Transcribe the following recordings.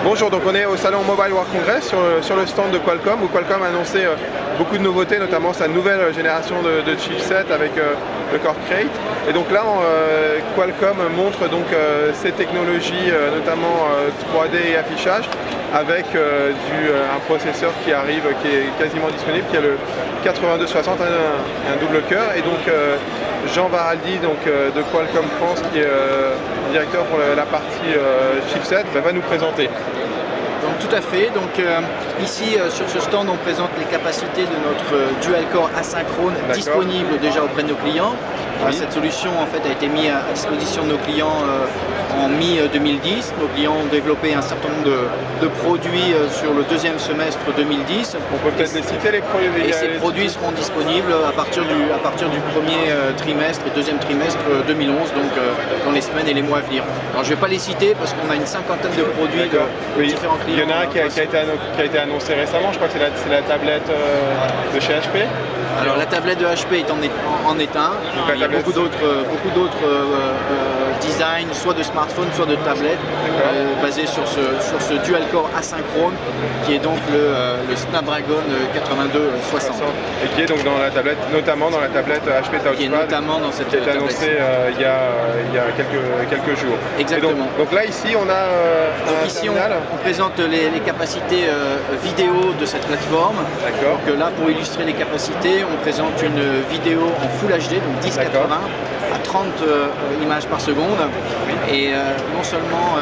Bonjour, donc on est au salon Mobile World Congress sur le stand de Qualcomm où Qualcomm a annoncé beaucoup de nouveautés, notamment sa nouvelle génération de chipset avec le Core Crate. Et donc là, Qualcomm montre donc ses technologies, notamment 3D et affichage, avec un processeur qui arrive, qui est quasiment disponible, qui est le 8260, un double cœur. Et donc Jean Varaldi de Qualcomm France, qui est directeur pour la partie chipset, va nous présenter. Donc tout à fait, donc ici sur ce stand on présente les capacités de notre dual-core asynchrone disponible déjà auprès de nos clients. Oui. Cette solution en fait a été mise à disposition de nos clients en mi-2010. Nos clients ont développé un certain nombre de produits sur le deuxième semestre 2010. On peut peut-être les citer, les produits. Et ces produits seront disponibles à partir du premier trimestre et deuxième trimestre 2011, donc dans les semaines et les mois à venir. Alors je ne vais pas les citer parce qu'on a une cinquantaine de produits de différents clients. Il y en a un qui a été annoncé récemment, je crois que c'est la tablette de chez HP. Alors la tablette de HP en est un. Il y a beaucoup d'autres designs, soit de smartphones, soit de tablettes, basés sur ce dual-core asynchrone, qui est donc le Snapdragon 8260. Et qui est donc dans la tablette, notamment dans la tablette HP Touchpad. Qui est notamment dans cette tablette. Annoncé il y a quelques jours. Exactement. Donc là, ici, on a on présente les capacités vidéo de cette plateforme. D'accord. Donc là, pour illustrer les capacités, on présente une vidéo en Full HD, donc 1080 à 30 images par seconde. Et non seulement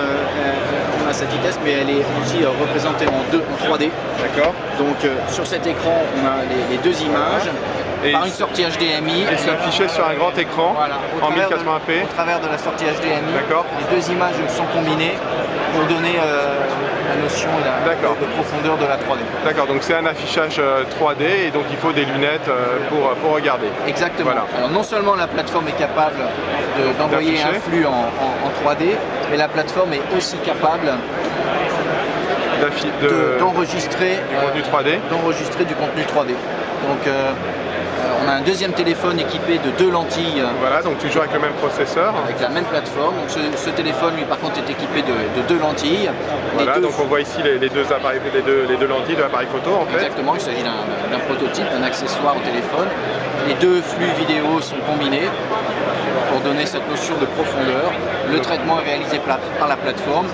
on a cette vitesse, mais elle est aussi représentée en 3D. D'accord. Donc sur cet écran, on a les deux images. Par une sortie HDMI. Et c'est affiché sur un grand écran, voilà, en 1080p. Au travers de la sortie HDMI, d'accord. Les deux images sont combinées pour donner la notion de profondeur de la 3D. D'accord, donc c'est un affichage 3D et donc il faut des lunettes pour regarder. Exactement. Voilà. Alors non seulement la plateforme est capable d'envoyer un flux en 3D, mais la plateforme est aussi capable d'enregistrer du contenu 3D. Donc on a un deuxième téléphone équipé de deux lentilles. Voilà, donc toujours avec le même processeur. Avec la même plateforme. Donc ce téléphone, lui, par contre, est équipé de deux lentilles. Voilà, donc on voit ici les deux lentilles de l'appareil photo, en fait. Exactement, il s'agit d'un prototype, d'un accessoire au téléphone. Les deux flux vidéo sont combinés pour donner cette notion de profondeur. Le traitement est réalisé par la plateforme,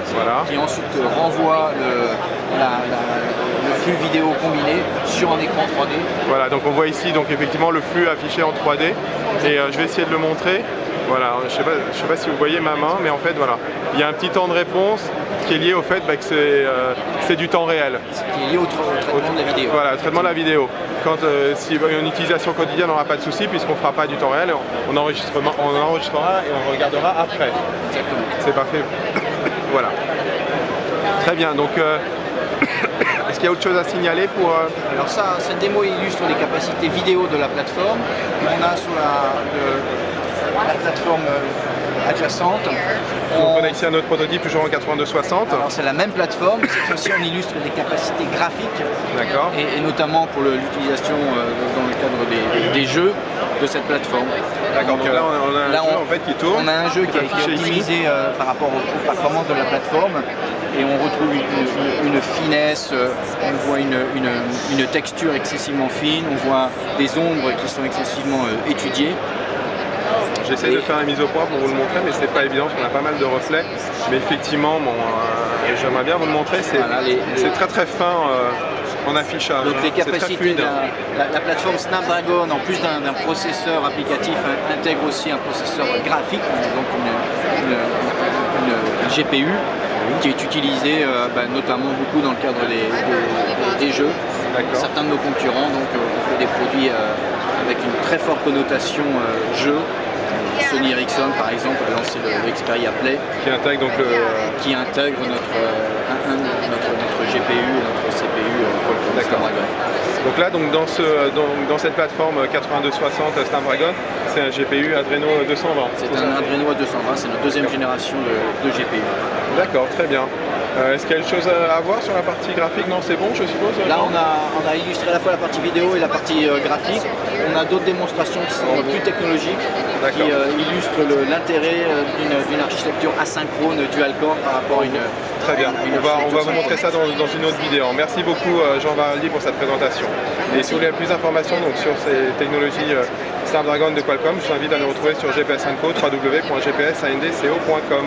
qui ensuite renvoie le flux vidéo combiné sur un écran 3D. Voilà, donc on voit ici donc effectivement le flux affiché en 3D et je vais essayer de le montrer. Voilà, je sais pas si vous voyez ma main, mais en fait voilà, il y a un petit temps de réponse qui est lié au fait que c'est du temps réel. Qui est lié au traitement de la vidéo. Voilà, le traitement de la vidéo. Quand si une utilisation quotidienne, on n'aura pas de souci puisqu'on ne fera pas du temps réel, on enregistrera et on regardera après. Exactement. C'est parfait. Voilà. Très bien, donc est-ce qu'il y a autre chose à signaler pour... Alors ça, cette démo illustre les capacités vidéo de la plateforme. On a sur la plateforme adjacente. On a ici un autre prototype toujours en 8260. Alors c'est la même plateforme, cette fois-ci on illustre les capacités graphiques. D'accord. Et notamment pour l'utilisation dans le cadre des jeux de cette plateforme. D'accord, donc là on a un jeu en fait qui tourne. On a un jeu qui est optimisé par rapport aux performances de la plateforme. Et on retrouve une finesse, on voit une texture excessivement fine, on voit des ombres qui sont excessivement étudiées. J'essaie de faire une mise au point pour vous le montrer, mais c'est pas évident parce qu'on a pas mal de reflets. Mais effectivement, j'aimerais bien vous le montrer, c'est très très fin en affichage. Donc les capacités de la plateforme Snapdragon, en plus d'un processeur applicatif, intègre aussi un processeur graphique, donc une GPU qui est utilisée notamment beaucoup dans le cadre des jeux. Certains de nos concurrents donc, ont fait des produits avec une très forte connotation jeu. Sony Ericsson par exemple a lancé le Xperia Play qui intègre donc notre GPU et notre CPU Snapdragon. Donc là dans cette plateforme 8260 Snapdragon, c'est un GPU Adreno 220. C'est un Adreno 220, c'est notre deuxième génération de GPU. D'accord, très bien. Est-ce qu'il y a quelque chose à voir sur la partie graphique? Non, c'est bon, je suppose. Là, on a illustré à la fois la partie vidéo et la partie graphique. On a d'autres démonstrations qui sont plus technologiques, qui illustrent l'intérêt d'une architecture asynchrone dual-core par rapport à une... Très bien, on va vous montrer ça dans une autre vidéo. Merci beaucoup Jean Varaldi pour cette présentation. Et si vous voulez plus d'informations sur ces technologies Snapdragon de Qualcomm, je vous invite à nous retrouver sur GPS Info, www.gpsandco.com.